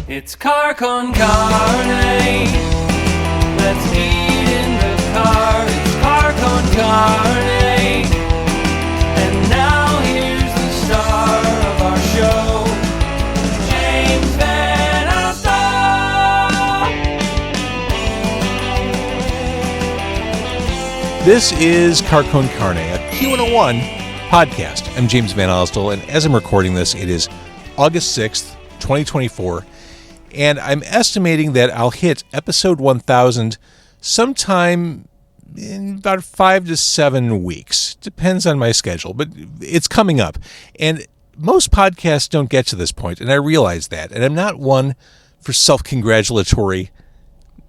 It's car con carne. Let's eat in the car. It's car con carne. And now here's the star of our show, James Van Alstyne. This is Car Con Carne, a Q101 podcast. I'm James Van Alstyne, and as I'm recording this, it is August 6th, 2024. And I'm estimating that I'll hit episode 1000 sometime in about 5 to 7 weeks. Depends on my schedule, but it's coming up. And most podcasts don't get to this point, and I realize that. And I'm not one for self-congratulatory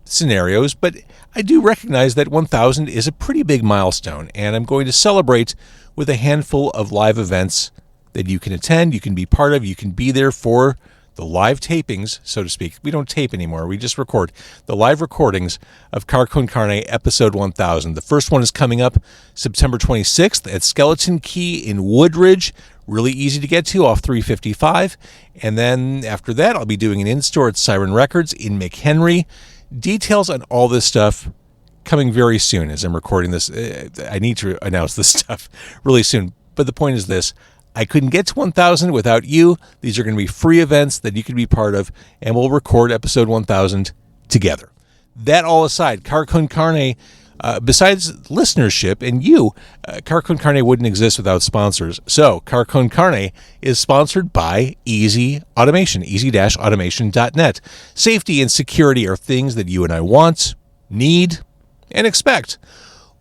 scenarios, but I do recognize that 1000 is a pretty big milestone, and I'm going to celebrate with a handful of live events that you can attend, you can be part of, you can be there for the live tapings, so to speak. We don't tape anymore. We just record the live recordings of Car Con Carne episode 1000. The first one is coming up September 26th at Skeleton Key in Woodridge. Really easy to get to off 355. And then after that, I'll be doing an in-store at Siren Records in McHenry. Details on all this stuff coming very soon as I'm recording this. I need to announce this stuff really soon. But the point is this. I couldn't get to 1000 without you. These are going to be free events that you can be part of, and we'll record episode 1000 together. That all aside, Car Con Carne, besides listenership and you, Car Con Carne wouldn't exist without sponsors. So Car Con Carne is sponsored by Easy Automation, easy-automation.net. Safety and security are things that you and I want, need, and expect.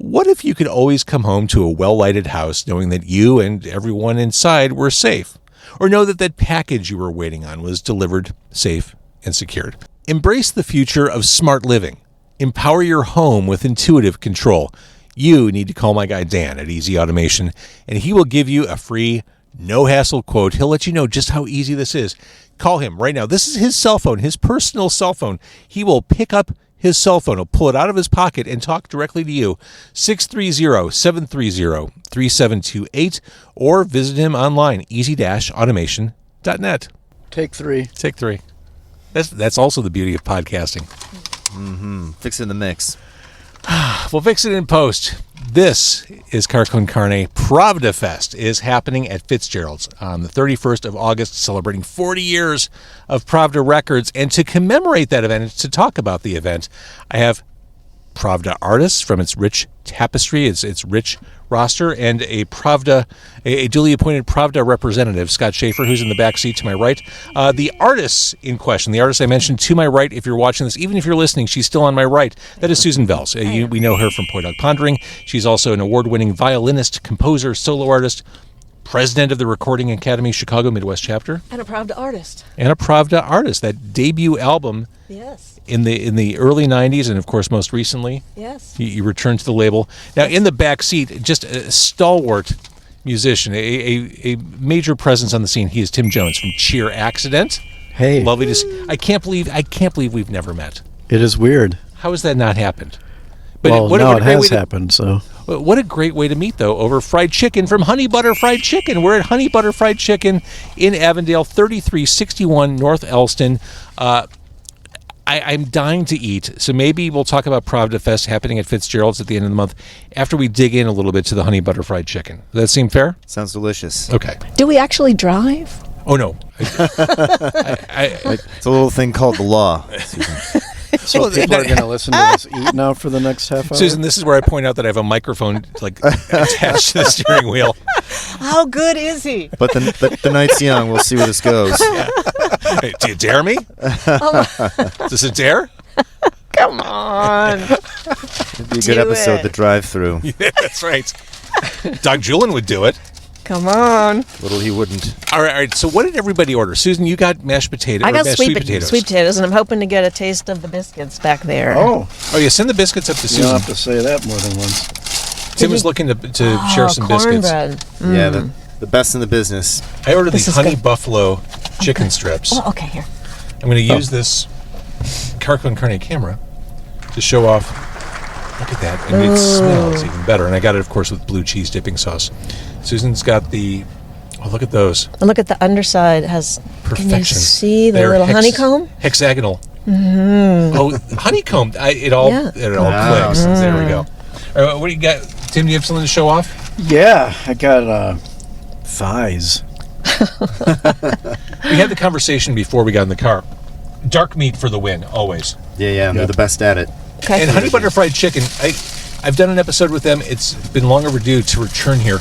What if you could always come home to a well-lighted house knowing that you and everyone inside were safe? Or know that that package you were waiting on was delivered safe and secured? Embrace the future of smart living. Empower your home with intuitive control. You need to call my guy Dan at Easy Automation, and he will give you a free, no-hassle quote. He'll let you know just how easy this is. Call him right now. This is his cell phone, his personal cell phone. He will pick up his cell phone. He'll pull it out of his pocket and talk directly to you. 630-730-3728, or visit him online, easy-automation.net. Take three. That's also the beauty of podcasting. Mm-hmm. Fix it in the mix. We'll fix it in post. This is Car Con Carne. PRAVDAFEST is happening at Fitzgerald's on the 31st of August, celebrating 40 years of Pravda Records. And to commemorate that event, to talk about the event, I have Pravda artists from its rich tapestry, its rich roster, and a duly appointed Pravda representative, Scott Schaefer, who's in the back seat to my right. The artists in question, the artist I mentioned to my right, if you're watching this, even if you're listening, she's still on my right. That is Susan Voelz. We know her from Point Dog Pondering. She's also an award-winning violinist, composer, solo artist, president of the Recording Academy Chicago Midwest chapter. And a Pravda artist. That debut album. Yes. In the early 90s, and of course most recently, yes, you returned to the label. Now, in the back seat, just a stalwart musician, a major presence on the scene. He is Tim Jones from Cheer Accident. Hey, lovely to see. I can't believe we've never met. It is weird. How has that not happened? But well, now it has happened. So, what a great way to meet, though, over fried chicken from Honey Butter Fried Chicken. We're at Honey Butter Fried Chicken in Avondale, 3361 North Elston. I'm dying to eat, so maybe we'll talk about PRAVDAFEST happening at Fitzgerald's at the end of the month after we dig in a little bit to the Honey Butter Fried Chicken. Does that seem fair? Sounds delicious. Okay. Do we actually drive? Oh, no. It's a little thing called the law, Susan. So people are going to listen to us eat now for the next half hour? Susan, this is where I point out that I have a microphone attached to the steering wheel. How good is he? But the night's young. We'll see where this goes. Hey, do you dare me? Is this a dare? Come on. It'd be a good episode, The Drive-Thru. Yeah, that's right. Doc Julian would do it. Come on. Little he wouldn't. All right. So what did everybody order? Susan, you got mashed potatoes. I got sweet potatoes. Sweet potatoes, and I'm hoping to get a taste of the biscuits back there. Oh, yeah, send the biscuits up to Susan. You don't have to say that more than once. Tim is looking to share some biscuits. Mm. Yeah, the best in the business. I ordered the honey buffalo chicken strips. Oh, okay, here. I'm going to use this Car Con Carne camera to show off. Look at that. And it smells even better. And I got it, of course, with blue cheese dipping sauce. Susan's got the Oh, look at those. And look at the underside. It has. Perfection. Can you see the They're little honeycomb? Hexagonal. Oh, honeycomb. It all Yeah. clicks. There we go. All right, what do you got? Tim, do you have something to show off? Yeah, I got thighs. We had the conversation before we got in the car. Dark meat for the win, always. Yeah, they're the best at it. Okay. And honey butter fried chicken, I've done an episode with them. It's been long overdue to return here.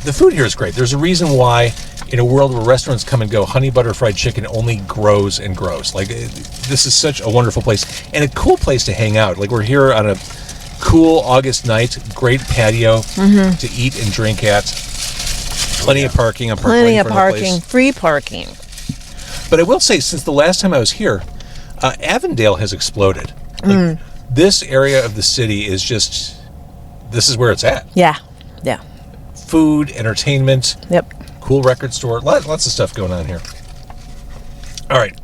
The food here is great. There's a reason why, in a world where restaurants come and go, honey butter fried chicken only grows and grows. Like, this is such a wonderful place and a cool place to hang out. Like, we're here on a cool August night, great patio to eat and drink at. Plenty of parking on Park Lane. Plenty of for our place. parking. Free parking. But I will say, since the last time I was here, Avondale has exploded. Like, this area of the city is just, this is where it's at. Yeah. Food, entertainment, Yep. cool record store, lots of stuff going on here. All right,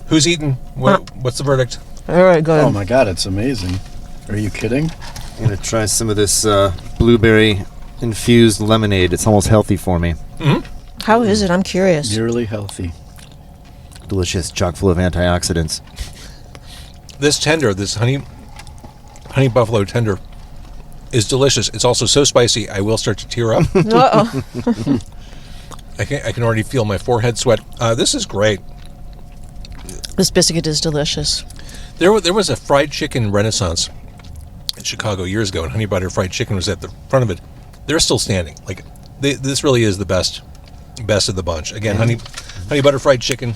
who's eating? What's the verdict? All right, go ahead. Oh my God, it's amazing. Are you kidding? I'm going to try some of this blueberry-infused lemonade. It's almost healthy for me. How is it? I'm curious. Nearly healthy. Delicious, chock full of antioxidants. This tender, this honey buffalo tender, is delicious. It's also so spicy, I will start to tear up. Uh-oh. I can already feel my forehead sweat. This is great. This biscuit is delicious. There was a fried chicken renaissance in Chicago years ago, and honey butter fried chicken was at the front of it. They're still standing. Like, this really is the best of the bunch. Again, honey butter fried chicken,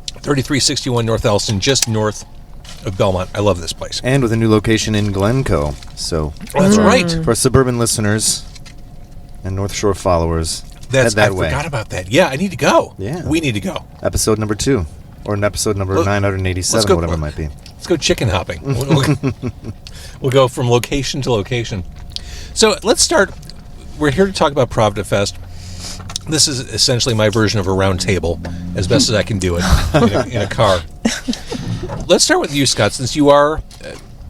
3361 North Elston, just north of Belmont. I love this place. And with a new location in Glencoe. So, Oh, that's right. for suburban listeners and North Shore followers, head I that way. forgot about that. Yeah, I need to go. Yeah. We need to go. Episode number 2. Or an episode number Let's 987, go- whatever it might be. Let's go chicken hopping. We'll go from location to location. So let's start. We're here to talk about PRAVDAFEST. This is essentially my version of a round table, as best as I can do it in a car. Let's start with you, Scott, since you are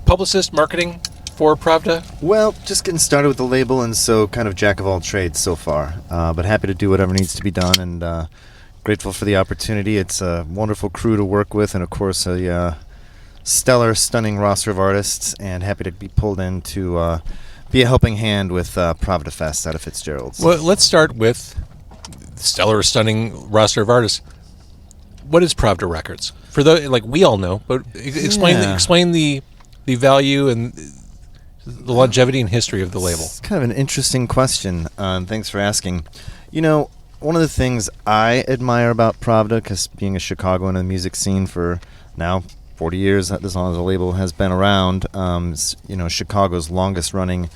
publicist, marketing for Pravda. Well, just getting started with the label, and so kind of jack of all trades so far. But happy to do whatever needs to be done, and grateful for the opportunity. It's a wonderful crew to work with, and of course a stellar, stunning roster of artists, and happy to be pulled in to be a helping hand with PRAVDAFEST out of Fitzgerald's. Well, let's start with stellar, stunning roster of artists. What is Pravda Records? For those, like, we all know, but explain the value and the longevity and history of the label. It's kind of an interesting question. Thanks for asking. You know, one of the things I admire about Pravda, because being a Chicagoan in the music scene for now 40 years, as long as the label has been around, is, Chicago's longest running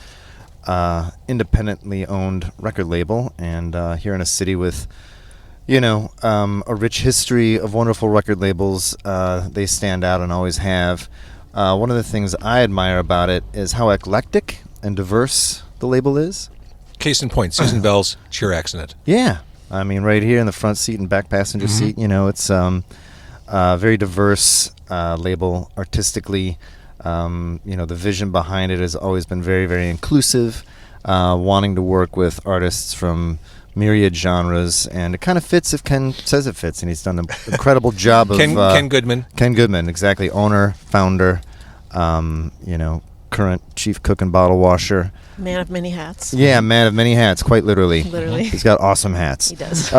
independently owned record label, and here in a city with a rich history of wonderful record labels, they stand out and always have. One of the things I admire about it is how eclectic and diverse the label is. Case in point, Susan Voelz, Cheer Accident. Yeah. I mean, right here in the front seat and back passenger seat, it's a very diverse label artistically. The vision behind it has always been very, very inclusive, wanting to work with artists from myriad genres, and it kind of fits if Ken says it fits, and he's done an incredible job of Ken Goodman. Ken Goodman, exactly, owner, founder, current chief cook and bottle washer. Man of many hats. Yeah, man of many hats, quite literally. Literally. He's got awesome hats. He does.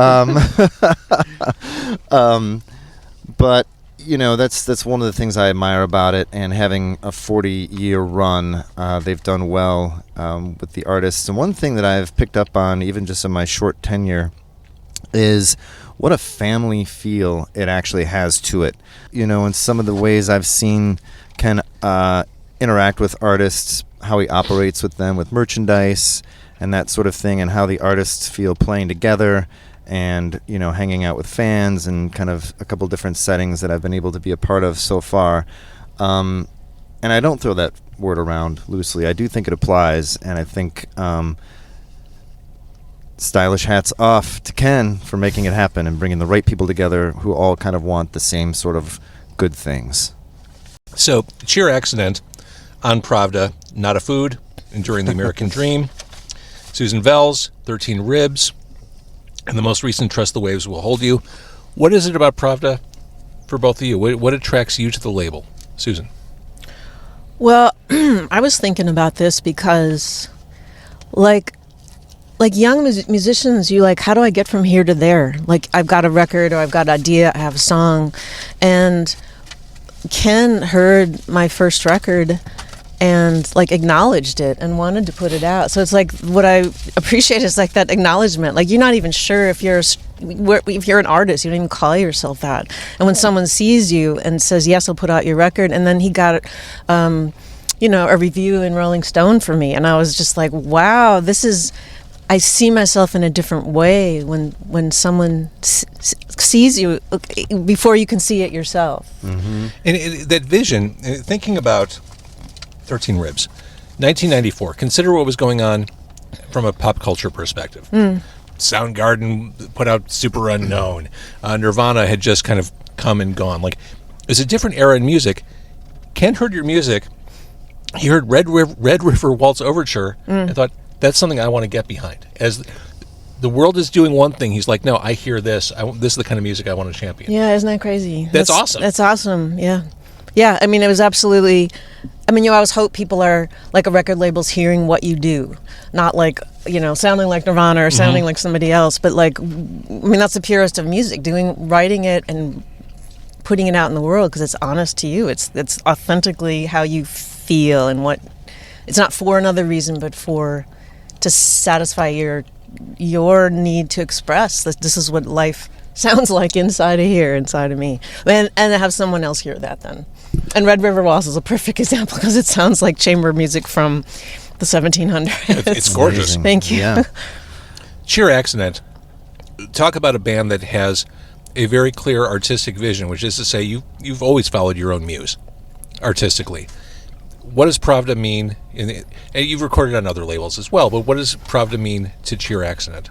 But that's one of the things I admire about it, and having a 40-year run, they've done well with the artists. And one thing that I've picked up on, even just in my short tenure, is what a family feel it actually has to it. In some of the ways I've seen Ken interact with artists, how he operates with them with merchandise and that sort of thing, and how the artists feel playing together and hanging out with fans, and kind of a couple different settings that I've been able to be a part of so far. And I don't throw that word around loosely. I do think it applies, and I think stylish hats off to Ken for making it happen and bringing the right people together who all kind of want the same sort of good things. So, Cheer Accident on Pravda, Not a Food, Enduring the American Dream, Susan Voelz, 13 Ribs, and the most recent Trust the Waves Will Hold You. What is it about Pravda for both of you? What attracts you to the label? Susan? Well, I was thinking about this because, like young musicians, you like, how do I get from here to there? Like, I've got a record or I've got an idea, I have a song. And Ken heard my first record and like acknowledged it and wanted to put it out. So it's like, what I appreciate is like that acknowledgement. Like, you're not even sure if you're an artist, you don't even call yourself that. And when someone sees you and says, yes, I'll put out your record, and then he got a review in Rolling Stone for me, and I was just like, wow, I see myself in a different way when someone sees you before you can see it yourself. Mm-hmm. And that vision, thinking about 13 Ribs, 1994, consider what was going on from a pop culture perspective. Soundgarden put out Super Unknown. Nirvana had just kind of come and gone. Like, it's a different era in music. Ken heard your music. He heard Red River Waltz Overture and thought, that's something I want to get behind. As the world is doing one thing, he's like, no, I hear this. This is the kind of music I want to champion. Yeah, isn't that crazy? That's awesome. That's awesome, yeah. Yeah, I mean, it was absolutely... I mean, you always hope people are, like, a record label's hearing what you do. Not like, sounding like Nirvana or sounding like somebody else. But, like, I mean, that's the purest of music, writing it and putting it out in the world because it's honest to you. It's authentically how you feel and what... It's not for another reason, but to satisfy your need to express that this is what life sounds like inside of me. And to have someone else hear that then. And Red River Waltz is a perfect example because it sounds like chamber music from the 1700s. It's gorgeous. Amazing. Thank you. Yeah. Sheer Accident. Talk about a band that has a very clear artistic vision, which is to say you've always followed your own muse artistically. What does Pravda mean? And you've recorded on other labels as well, but what does Pravda mean to Sheer Accident?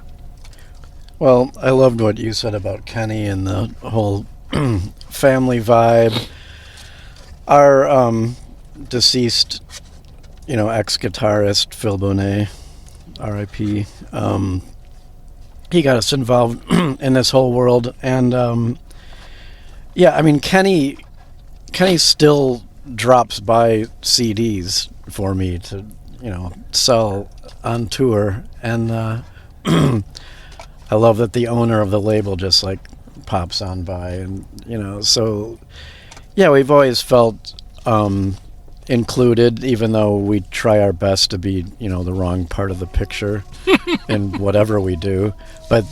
Well, I loved what you said about Kenny and the whole family vibe. Our deceased, ex-guitarist, Phil Bonet, R.I.P., he got us involved in this whole world. And, I mean, Kenny still drops by CDs for me to, sell on tour. And I love that the owner of the label just, like, pops on by. And, so... Yeah, we've always felt included, even though we try our best to be, the wrong part of the picture in whatever we do. But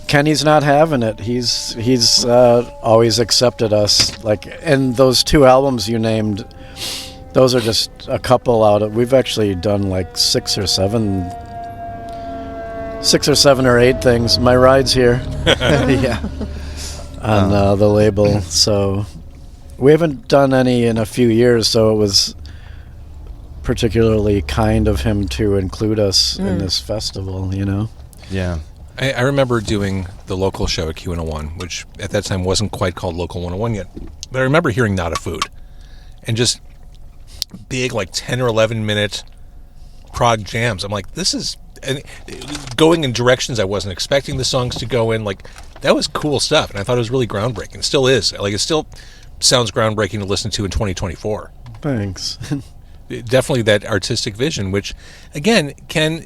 Kenny's not having it. He's always accepted us. Like, and those two albums you named, those are just a couple out of. We've actually done like 6 or 7 or 8 things. My ride's here. Yeah. On the label, so. We haven't done any in a few years, so it was particularly kind of him to include us in this festival, Yeah. I remember doing the local show at Q101, which at that time wasn't quite called Local 101 yet. But I remember hearing Not a Food and just big, like 10 or 11 minute prog jams. I'm like, this is going in directions I wasn't expecting the songs to go in. Like, that was cool stuff, and I thought it was really groundbreaking. It still is. Like, it still sounds groundbreaking to listen to in 2024. Thanks. Definitely that artistic vision, which, again, Ken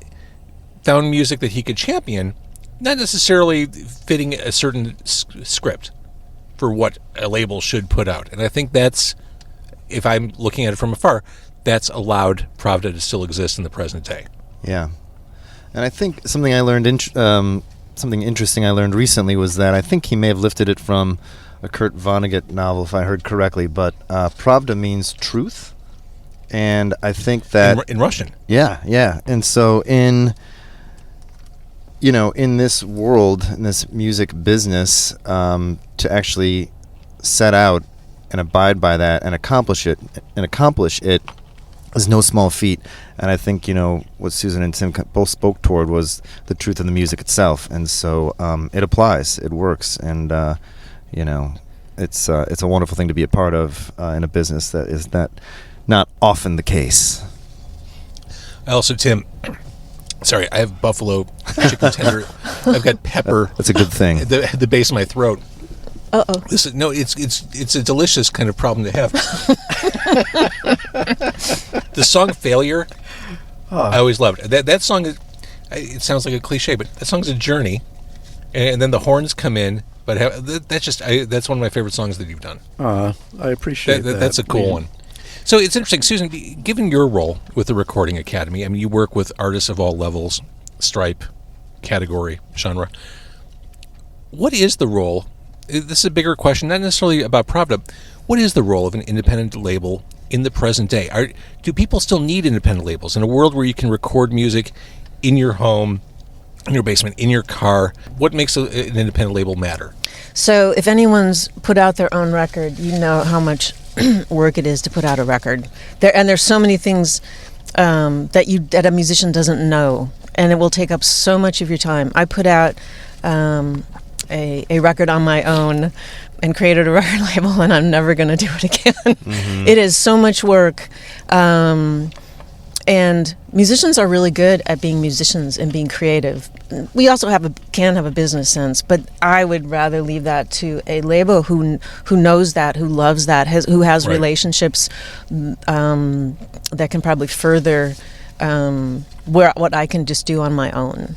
found music that he could champion, not necessarily fitting a certain script for what a label should put out. And I think that's, if I'm looking at it from afar, that's allowed Pravda to still exist in the present day. Yeah. And I think something I learned, something interesting I learned recently was that I think he may have lifted it from a Kurt Vonnegut novel, if I heard correctly, but Pravda means truth, and I think that in Russian. Yeah. And so in this world, in this music business, to actually set out and abide by that and accomplish it is no small feat. And I think what Susan and Tim both spoke toward was the truth of the music itself, and so it applies, it works, and it's a wonderful thing to be a part of in a business that is not often the case. Also, Tim, Sorry, I have buffalo chicken tender. I've got pepper. That's a good thing. At the base of my throat. Uh-oh. This is it's a delicious kind of problem to have. The song "Failure," I always loved that song. It sounds like a cliche, but that song's a journey, and then the horns come in. But that's one of my favorite songs that you've done. I appreciate that. That's a cool one. So it's interesting, Susan. Given your role with the Recording Academy, I mean, you work with artists of all levels, stripe, category, genre. What is the role? This is a bigger question, not necessarily about Pravda. What is the role of an independent label in the present day? Do people still need independent labels in a world where you can record music in your home, in your basement, in your car? What makes an independent label matter? So if anyone's put out their own record, you know how much work it is to put out a record. There's so many things that a musician doesn't know, and it will take up so much of your time. I put out a record on my own and created a record label, and I'm never going to do it again. Mm-hmm. It is so much work. And musicians are really good at being musicians and being creative. We also can have a business sense, but I would rather leave that to a label who knows that, who loves that, who has relationships that can probably further what I can just do on my own.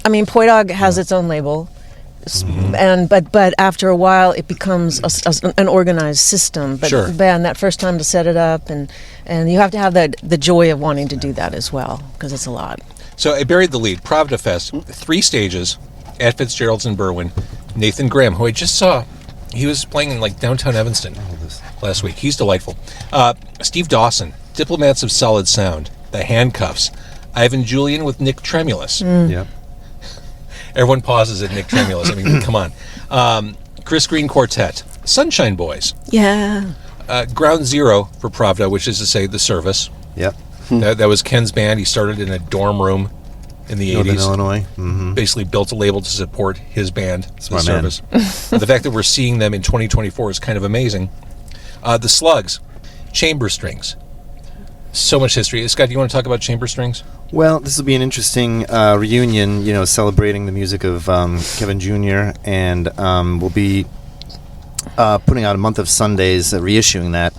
I mean, Poi Dog has its own label. Mm-hmm. But after a while it becomes an organized system. But sure. Man, that first time to set it up, and you have to have the joy of wanting to do that as well, because it's a lot. So I buried the lead. PRAVDAFEST, 3 stages at Fitzgerald's in Berwyn. Nathan Graham, who I just saw, he was playing in like downtown Evanston last week. He's delightful. Steve Dawson, Diplomats of Solid Sound, the Handcuffs. Ivan Julian with Nick Tremulis. Yep. Everyone pauses at Nick Tremulis. I mean, come on. Chris Greene Quartet, Sunshine Boys. Yeah. Ground Zero for Pravda, which is to say the service. Yep. That was Ken's band. He started in a dorm room in the Northern 80s. Illinois. Mm-hmm. Basically built a label to support his band, Smart the man. service. The fact that we're seeing them in 2024 is kind of amazing. The Slugs, Chamber Strings. So much history. Scott, do you want to talk about Chamber Strings? Well, this will be an interesting reunion, celebrating the music of Kevin Jr., and we'll be putting out a month of Sundays, reissuing that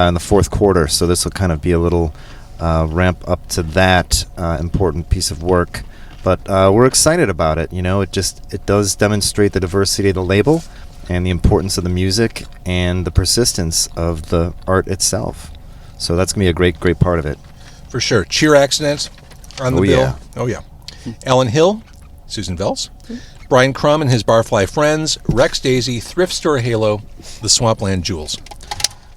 in the fourth quarter, so this will kind of be a little ramp up to that important piece of work. But we're excited about it. It does demonstrate the diversity of the label and the importance of the music and the persistence of the art itself. So that's going to be a great, great part of it. For sure. Cheer Accidents on the bill. Yeah. Oh, yeah. Alan Hill, Susan Voelz, Brian Krumm and his Barfly friends, Rex Daisy, Thrift Store Halo, the Swampland Jewels.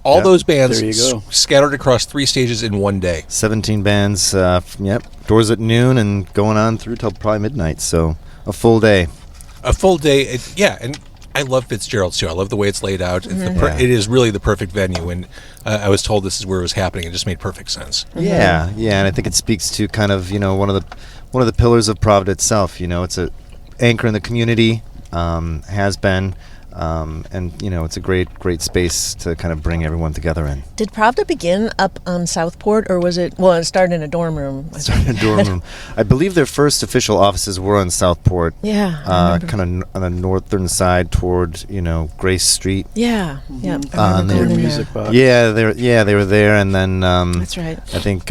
All those bands there you go. Scattered across 3 stages in one day. 17 bands, doors at noon and going on through till probably midnight, so a full day. A full day, and I love Fitzgerald's too. I love the way it's laid out. Mm-hmm. It is really the perfect venue, and I was told this is where it was happening. It just made perfect sense. Mm-hmm. Yeah, and I think it speaks to kind of one of the pillars of Pravda itself. It's a anchor in the community, has been, and it's a great space to kind of bring everyone together in. Did Pravda begin up on Southport, or was it? Well, it started in a dorm room. I believe their first official offices were on Southport. Yeah. Kind of on the northern side toward Grace Street. Yeah. Mm-hmm. Yeah. On their music box. Yeah, they were there, and then That's right. I think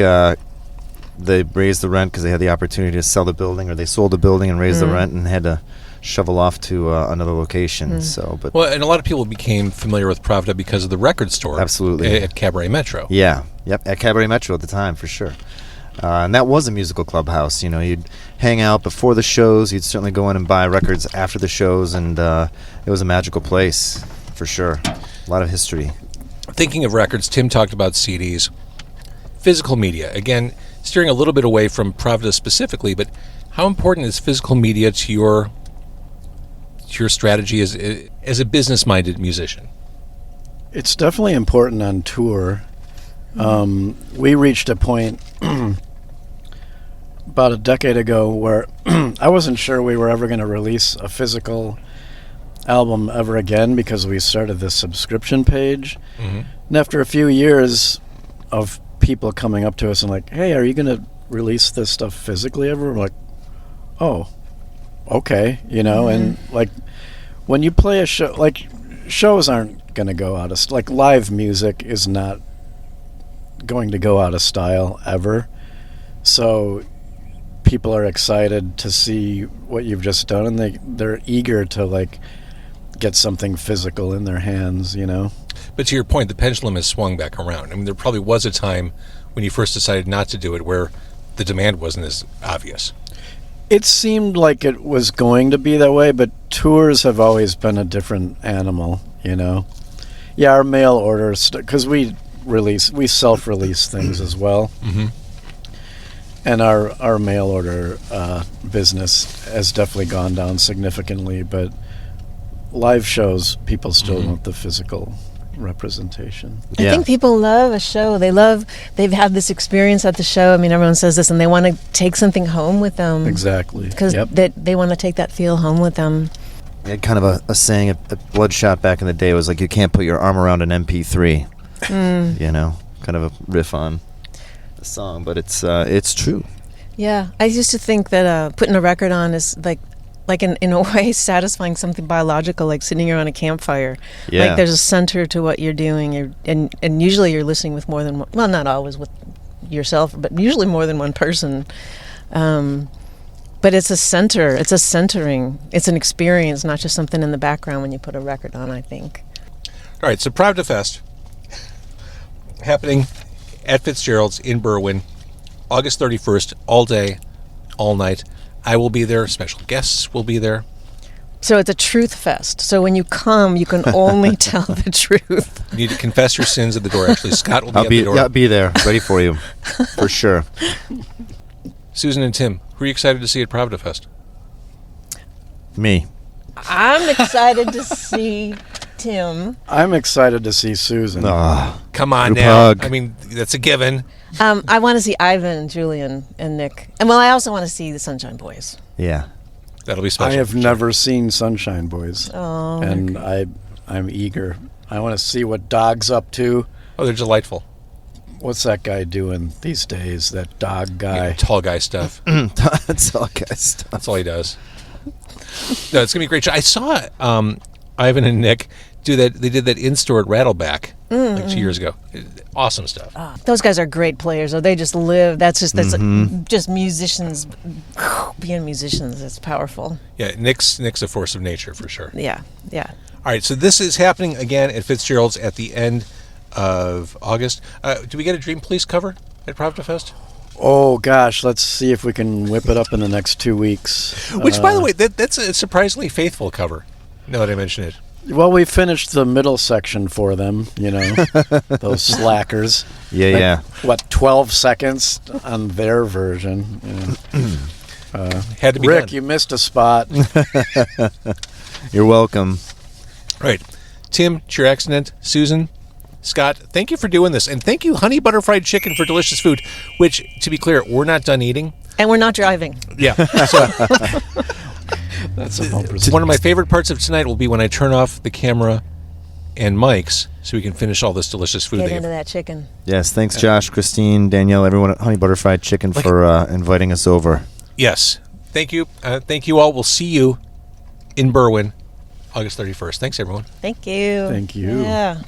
they raised the rent because they had the opportunity to sell the building, or they sold the building and raised the rent and had to shovel off to another location. So, but Well, and a lot of people became familiar with Pravda because of the record store. Absolutely. At Cabaret Metro. yeah, at Cabaret Metro at the time for sure. And that was a musical clubhouse. You'd hang out before the shows. You'd certainly go in and buy records after the shows, and it was a magical place for sure. A lot of history. Thinking of records, Tim talked about CDs. Physical media. Again, steering a little bit away from Pravda specifically, but how important is physical media to your strategy as a business-minded musician? It's definitely important on tour. We reached a point about a decade ago where I wasn't sure we were ever going to release a physical album ever again, because we started this subscription page. Mm-hmm. And after a few years of people coming up to us and like, hey, are you going to release this stuff physically ever? We're like, oh, okay, you know, and like when you play a show, like shows aren't going to go out of like live music is not going to go out of style ever. So people are excited to see what you've just done, and they're eager to like get something physical in their hands, you know. But to your point, the pendulum has swung back around. I mean, there probably was a time when you first decided not to do it where the demand wasn't as obvious. It seemed like it was going to be that way, but tours have always been a different animal, you know. Yeah, our mail orders, because we self-release things as well. Mm-hmm. And our mail order business has definitely gone down significantly, but live shows, people still want the physical representation. I think people love a show. They've had this experience at the show. I mean, everyone says this, and they want to take something home with them. Exactly. Because they want to take that feel home with them. We had kind of a saying at Bloodshot back in the day was like, you can't put your arm around an MP3. You know, kind of a riff on the song, but it's true. Yeah, I used to think that putting a record on is like in a way satisfying something biological, like sitting around a campfire. Yeah. Like there's a center to what you're doing, and usually you're listening with more than one, well, not always with yourself, but usually more than one person. But it's a center. It's a centering. It's an experience, not just something in the background when you put a record on, I think. All right, so PRAVDAFEST happening at Fitzgerald's in Berwyn, August 31st, all day, all night. I will be there. Special guests will be there. So it's a truth fest. So when you come, you can only tell the truth. You need to confess your sins at the door. Actually, Scott will be at the door. I'll be there, ready for you, for sure. Susan and Tim, who are you excited to see at PRAVDAFEST? Me. I'm excited to see Tim. I'm excited to see Susan. Come on Group now. hug. I mean, that's a given. I want to see Ivan, Julian, and Nick. And well, I also want to see the Sunshine Boys. Yeah. That'll be special. I have never seen Sunshine Boys, Oh, and I'm eager. I want to see what Dog's up to. Oh, they're delightful. What's that guy doing these days? That Dog guy. Yeah, tall guy stuff. That's all, guys. That's all he does. No, it's gonna be a great show. I saw Ivan and Nick do that. They did that in-store at Rattleback like 2 years ago. Awesome stuff. those guys are great players. Or they just live. That's just musicians being musicians. It's powerful. Yeah, Nick's a force of nature for sure. Yeah, yeah. All right, so this is happening again at Fitzgerald's at the end of August. Do we get a Dream Police cover at PRAVDAFEST? Oh gosh, let's see if we can whip it up in the next 2 weeks. Which, by the way, that's a surprisingly faithful cover. Now that I mention it. Well, we finished the middle section for them, you know, those slackers. Yeah. What, 12 seconds on their version? Had to be Rick, done. you missed a spot. You're welcome. All right, Tim, it's your accident. Susan, Scott, thank you for doing this. And thank you, Honey Butter Fried Chicken, for delicious food, which, to be clear, we're not done eating. And we're not driving. Yeah. So That's a bumper. one of my favorite parts of tonight will be when I turn off the camera and mics so we can finish all this delicious food. Get into that chicken. Yes, thanks, Josh, Christine, Danielle, everyone at Honey Butter Fried Chicken for inviting us over. Yes. Thank you. Thank you all. We'll see you in Berwyn, August 31st. Thanks, everyone. Thank you. Thank you. Yeah.